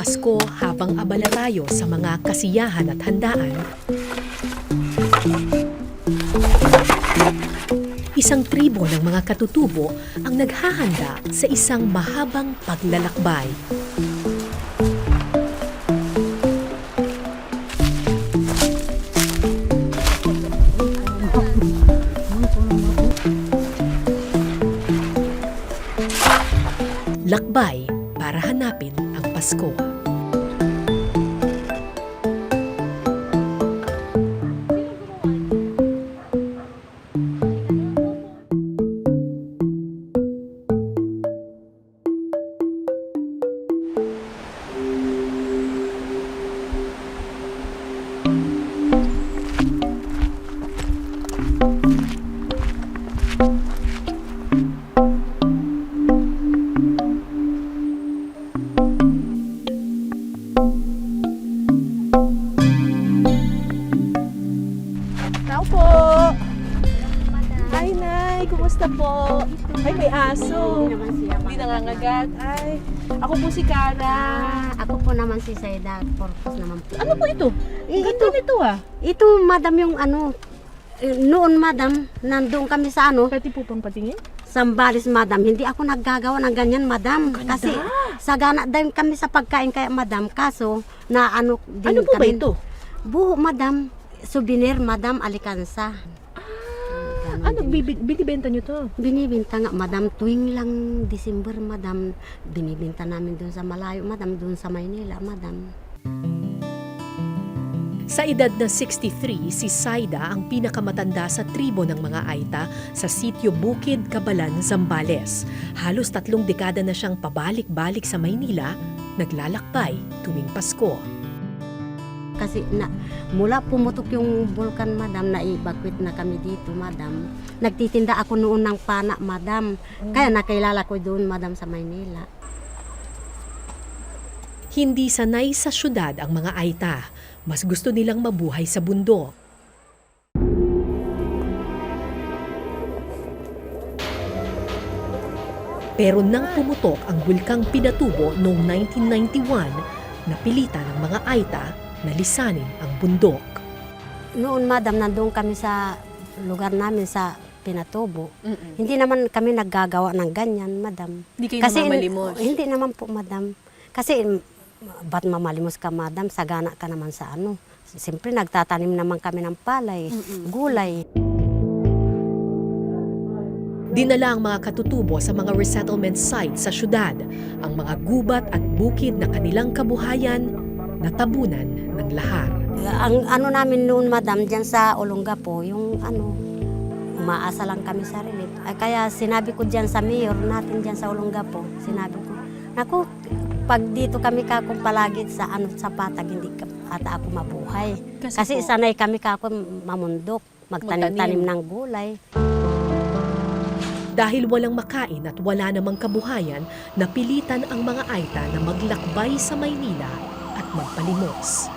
Pasko habang abala tayo sa mga kasiyahan at handaan. Isang tribo ng mga katutubo ang naghahanda sa isang mahabang paglalakbay. Lakbay para hanapin ang Pasko. Tao po! Hi, Nay! Kumusta po? Ay, may aso. Hindi nangangagat. Ay, ako po si Kara. Ako po naman si Saida, purpose naman po. Ano po ito? Ganda nito ah. Ito, madam, yung ano, noon, madam, nandoon kami sa ano, Pwede po pang patingin? Sambales, madam. Hindi ako naggagawa ng ganyan, madam. Kasi sagana din kami sa pagkain kaya, madam. Kaso, na ano din Ano po ba kami. ito? Buho, madam. Souvenir, madam, Alicanza. Ano, binibenta nyo to? Binibinta nga, madam, tuwing lang December, madam. Binibinta namin doon sa malayo, madam, doon sa Maynila, madam. Sa edad na 63, si Saida ang pinakamatanda sa tribo ng mga Aita sa sitio Bukid, Cabalan, Zambales. Halos 3 dekada na siyang pabalik-balik sa Maynila, naglalakbay tuwing Pasko. Kasi mula pumutok yung bulkan, madam, na-evacuate na kami dito, madam. Nagtitinda ako noon ng pana, madam. Kaya nakilala ko doon, madam, sa Maynila. Hindi sanay sa syudad ang mga Aita. Mas gusto nilang mabuhay sa bundok. Pero nang pumutok ang bulkang Pinatubo noong 1991, napilitan ng mga Aita na lisanin ang bundok. Noon, madam, nandun kami sa lugar namin sa Pinatubo. Hindi naman kami naggagawa ng ganyan, madam. Hindi kayo namamalimos? Hindi naman po, madam. Kasi, ba't mamalimos ka, madam? Sagana ka naman sa ano. Siyempre, nagtatanim naman kami ng palay, gulay. Dinala ang mga katutubo sa mga resettlement sites sa syudad. Ang mga gubat at bukid na kanilang kabuhayan, natabunan ng lahar. Ang ano namin noon, madam, dyan sa Olongapo, yung ano, umaasa lang kami sa relief. Ay, kaya sinabi ko dyan sa mayor natin dyan sa Olongapo, sinabi ko, naku, pag dito kami kakong palagi sa ano sa patag, hindi ata ako mabuhay. Kasi sanay kami kakong mamundok, magtanim-tanim ng gulay. Dahil walang makain at wala namang kabuhayan, napilitan ang mga Aita na maglakbay sa Maynila at magpalimos.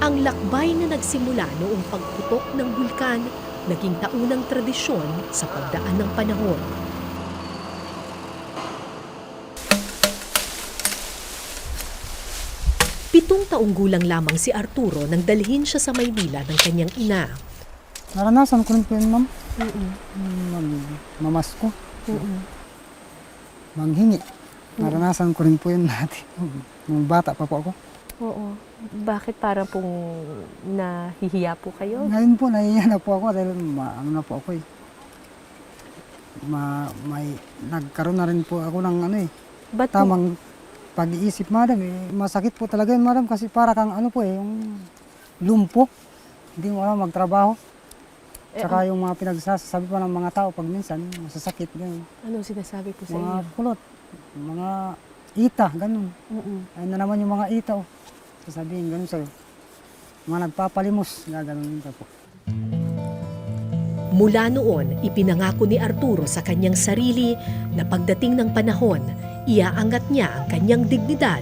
Ang lakbay na nagsimula noong pagputok ng bulkan, naging taunang tradisyon sa pagdaan ng panahon. Pitong taong gulang lamang si Arturo nang dalhin siya sa Maynila ng kanyang ina. Naranasan ko rin po yun, ma'am. Mamasko. Manghingi. Naranasan ko rin po yun dati. Nung bata pa po ako. Oo. Bakit parang pong nahihiya po kayo? Ngayon po, nahiya na po ako dahil ano na po ako eh. Nagkaroon na rin po ako ng ano eh. Ba't po? Tamang pag-iisip, madam eh. Masakit po talaga yun, madam, kasi para kang ano po eh, yung lumpo. Hindi mo alam magtrabaho. Tsaka yung mga pinagsasabi pa ng mga tao pag minsan, masasakit. Ganun. Anong sinasabi po sa Mga inyo? kulot, mga ita, ganun. Ayun na naman yung mga ita, oh. Sasabihin, ganun sa'yo. Mga nagpapalimos, ganun din po. Mula noon, ipinangako ni Arturo sa kanyang sarili na pagdating ng panahon, iaangat niya ang kanyang dignidad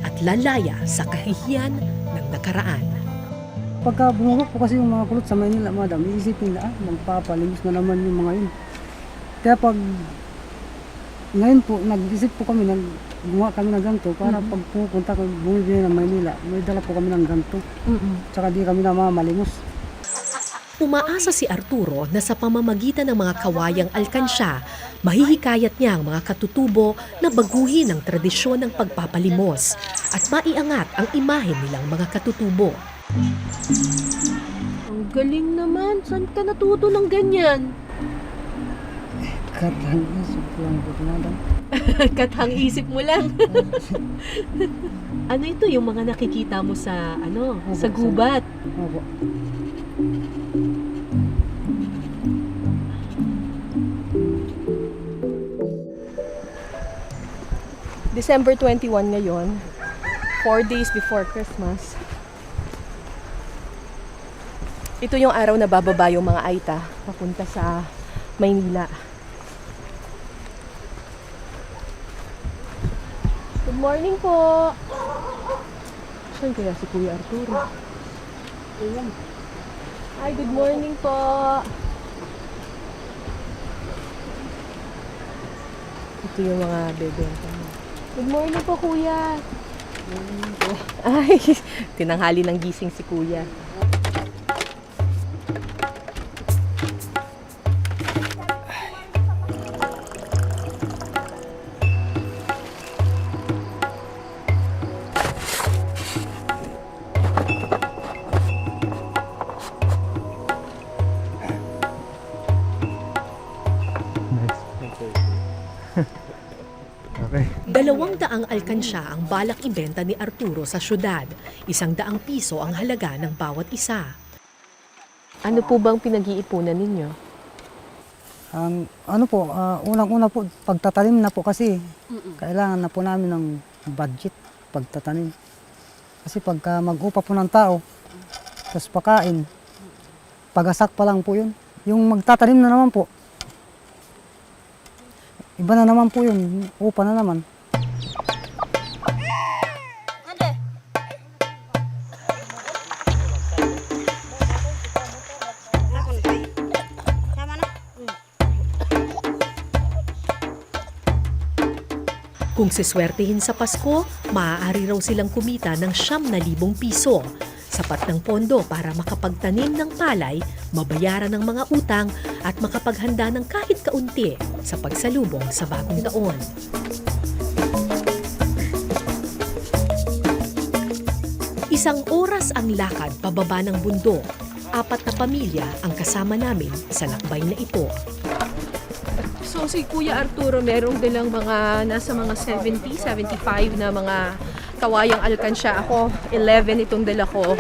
at lalaya sa kahihiyan ng nakaraan. Pagka bumabok po kasi yung mga kulot sa Maynila, madam, iisipin na, magpapalimos na naman yung mga yun. Kaya pag ngayon po, nag-isip po kami, gumawa kami ng ganito para pag pupunta kami, bumibili ng Maynila, may dala po kami ng ganito. Tsaka di kami namamalimos. Umaasa si Arturo na sa pamamagitan ng mga kawayang alkansya, mahihikayat niya ang mga katutubo na baguhin ang tradisyon ng pagpapalimos at maiangat ang imahe nilang mga katutubo. Ang galing naman. Saan ka natuto ng ganyan? Katang isip ko lang po, madam. Katang isip mo lang. Ano ito yung mga nakikita mo sa sa gubat? Opo. December 21 ngayon, 4 days before Christmas. Ito yung araw na bababa yung mga Aita papunta sa Maynila. Good morning po! Saan kaya si Kuya Arturo? Hi, good morning po! Ito yung mga bebenta mo. Good morning po, Kuya! Good morning po. Ay, tinanghali ng gising si Kuya. Okay. 200 alkansya ang balak ibenta ni Arturo sa syudad. 100 piso ang halaga ng bawat isa. Ano po bang pinag-iipunan ninyo? Ang ano po, unang-una po, pagtatanim na po kasi kailangan na po namin ng budget pagtatanim. Kasi pagka mag-upa po ng tao, tapos pakain, pagasak pa lang po yun. Yung magtatanim na naman po, iba na naman po yun, upa na naman. Kung siswertihin sa Pasko, maaari raw silang kumita ng 9,000 piso. Sapat ng pondo para makapagtanim ng palay, mabayaran ng mga utang at makapaghanda ng kahit kaunti sa pagsalubong sa bagong taon. Isang oras ang lakad pababa ng bundok. 4 na pamilya ang kasama namin sa lakbay na ito. So si Kuya Arturo merong dalang mga nasa mga 70, 75 na mga kawayang alkansya. Ako 11 itong dala ko.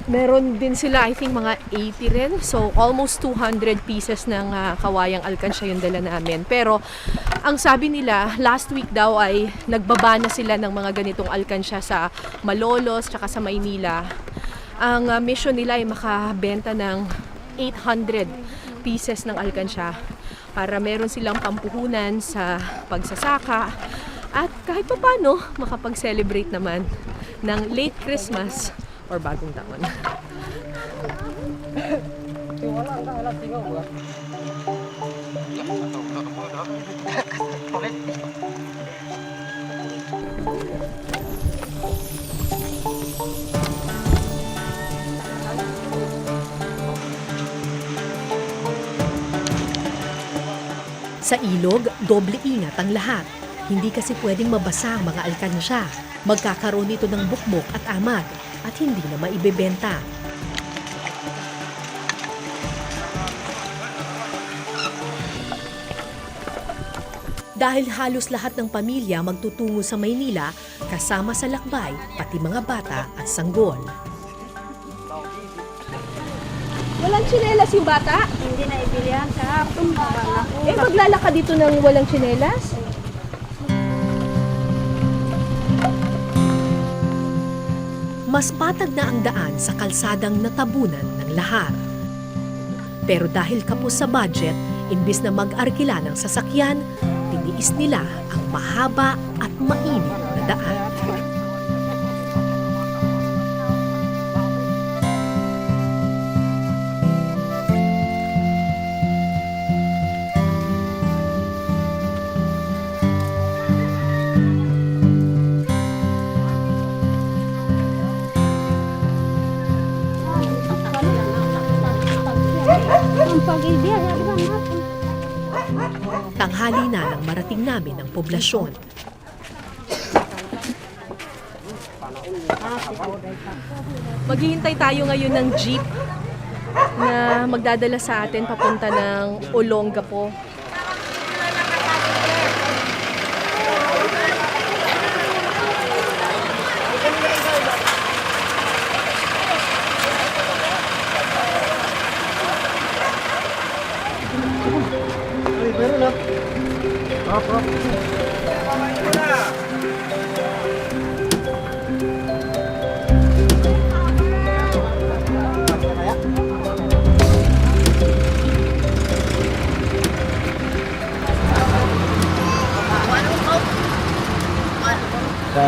Meron din sila I think mga 80 rin. So almost 200 pieces ng kawayang alkansya yung dala namin. Pero ang sabi nila last week daw ay nagbaba na sila ng mga ganitong alkansya sa Malolos tsaka sa Maynila. Ang mission nila ay makabenta ng 800 pieces ng alkansya para meron silang pampuhunan sa pagsasaka at kahit pa paano makapag-celebrate naman ng late Christmas or bagong taon. Sa ilog, doble ingat ang lahat. Hindi kasi pwedeng mabasa ang mga alkansya. Magkakaroon ito ng bukbok at amag at hindi na maibebenta. Dahil halos lahat ng pamilya magtutungo sa Maynila, kasama sa lakbay, pati mga bata at sanggol. Walang tsinelas yung bata? Hindi na ibilihan sa hapon ba na po. Eh maglalakad dito ng walang tsinelas? Mas patag na ang daan sa kalsadang natabunan ng lahar. Pero dahil kapos sa budget, imbis na mag-arkila ng sasakyan, tiniis nila ang mahaba at mainit na daan. Tanghali na nang marating namin ang poblasyon. Maghihintay tayo ngayon ng jeep na magdadala sa atin papunta ng Olongapo. Sa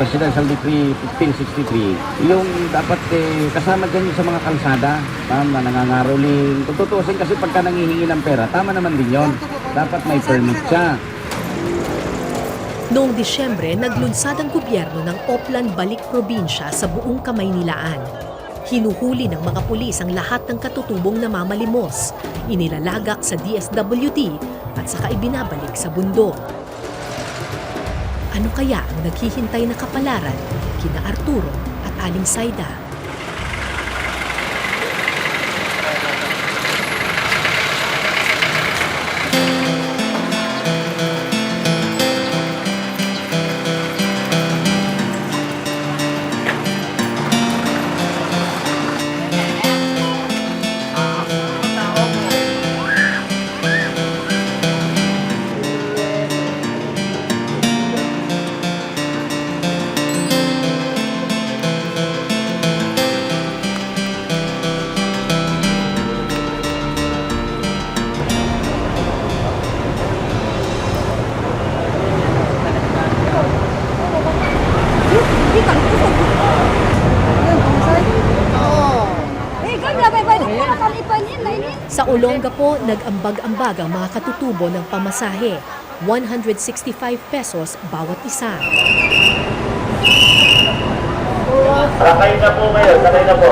Presidential Decree 1563, yung dapat kasama dyan yung sa mga kalsada, ma'am, na nangangaroling. Kung tutuusin kasi pagka nangihingi ng pera, tama naman din yon. Dapat may permit siya. Noong Disyembre, naglunsad ang gobyerno ng Oplan Balik Probinsya sa buong Kamaynilaan. Hinuhuli ng mga pulis ang lahat ng katutubong namamalimos, inilalagak sa DSWD at saka ibinabalik sa bundok. Ano kaya ang naghihintay na kapalaran kina Arturo at Aling Saida? Sa Olongapo, nag-ambag-ambag ang mga katutubo ng pamasahe, 165 pesos bawat isa. Sakay na po kayo, sakay na po.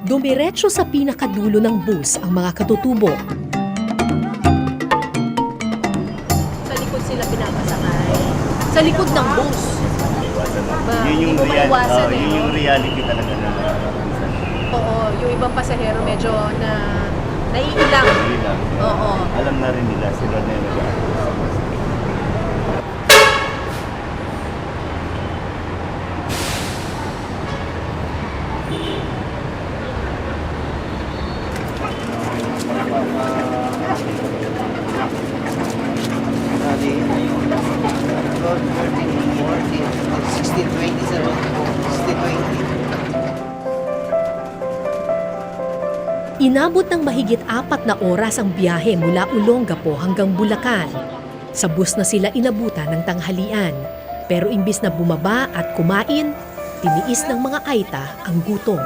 Dumiretso sa pinakadulo ng bus ang mga katutubo. Sa likod sila pinapasakay. Sa likod ng bus. Yun yung, Hindi mo maiwasan yun yung reality talaga na Oo, yung ibang pasahero medyo na naiilang. nila. Oo. Alam na rin nila sila na yung Inabot ng mahigit 4 na oras ang biyahe mula Olongapo hanggang Bulacan. Sa bus na sila inabutan ng tanghalian. Pero imbis na bumaba at kumain, tiniis ng mga Aita ang gutom.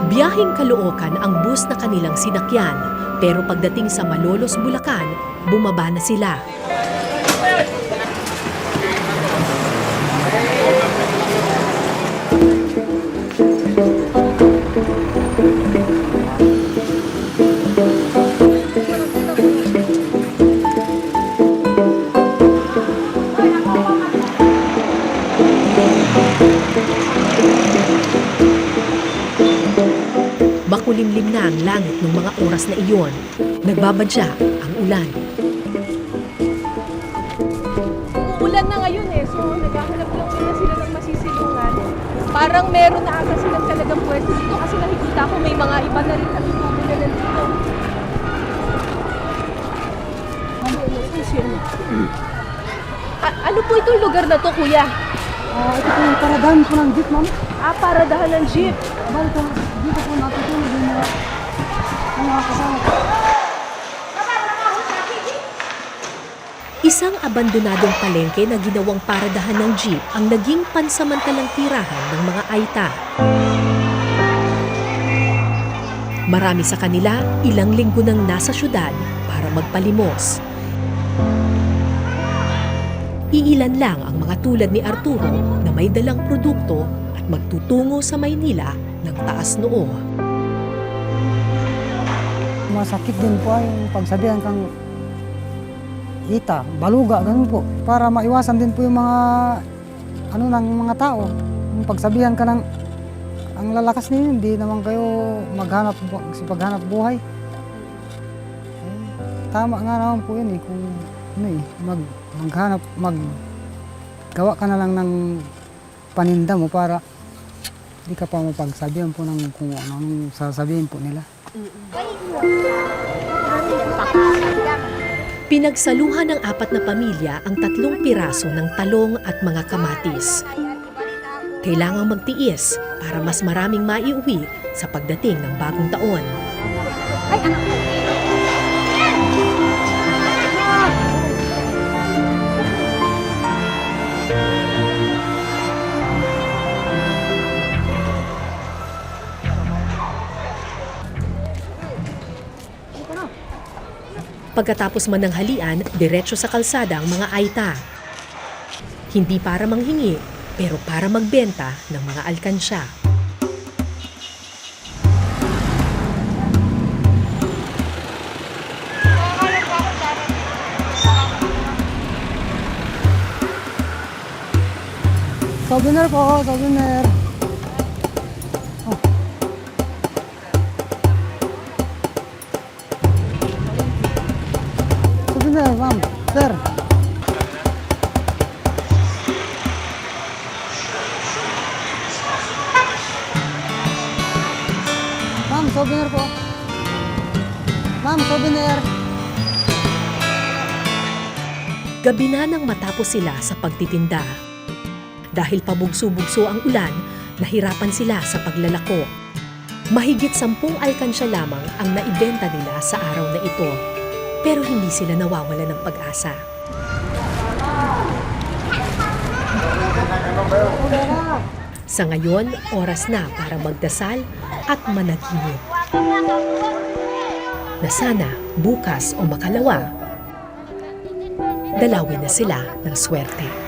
Biyaheng Caloocan ang bus na kanilang sinakyan. Pero pagdating sa Malolos, Bulacan, bumaba na sila. Makulimlim na ang langit ng mga oras na iyon. Nagbabadya ang ulan. Ulan na ngayon so naghahanap lang nila sila ng masisilungan. Parang meron na ata silang talagang pwesto dito kasi nakikita ko may mga iba na rin katutubo na nandito. Ano po itong lugar na to, kuya? Ito po yung paradahan po ng jeep, ma'am. Paradahan ng jeep. Bali po, dito po natutulog yung mga kasama. Isang abandonadong palengke na ginawang paradahan ng jeep ang naging pansamantalang tirahan ng mga Aita. Marami sa kanila ilang linggo nang nasa syudad para magpalimos. Iilan lang ang mga tulad ni Arturo na may dalang produkto at magtutungo sa Maynila ng taas noo. Masakit din po ay yung pagsabihan kang ita, baluga, ganun po. Para maiwasan din po yung mga ng mga tao. Yung pagsabihan ka ng ang lalakas ninyo, hindi naman kayo paghanap buhay. Eh, tama nga naman po yun kung maggawa ka na lang ng paninda mo para hindi ka pa mapagsabihan po ng kung anong sasabihin po nila. Pinagsaluhan ng 4 na pamilya ang 3 piraso ng talong at mga kamatis. Kailangang magtiis para mas maraming maiuwi sa pagdating ng bagong taon. Pagkatapos man ng halian, diretso sa kalsada ang mga aita. Hindi para manghingi, pero para magbenta ng mga alkansya. Souvenir po, souvenir. Souvenir, ma'am. Sir. Ma'am, souvenir po. Ma'am, souvenir. Gabi na nang matapos sila sa pagtitinda. Dahil pabugso-bugso ang ulan, nahirapan sila sa paglalako. Mahigit 10 alkansya lamang ang naibenta nila sa araw na ito. Pero hindi sila nawawala ng pag-asa. Sa ngayon, oras na para magdasal at managinip. Na sana bukas o makalawa, dalawin na sila ng swerte.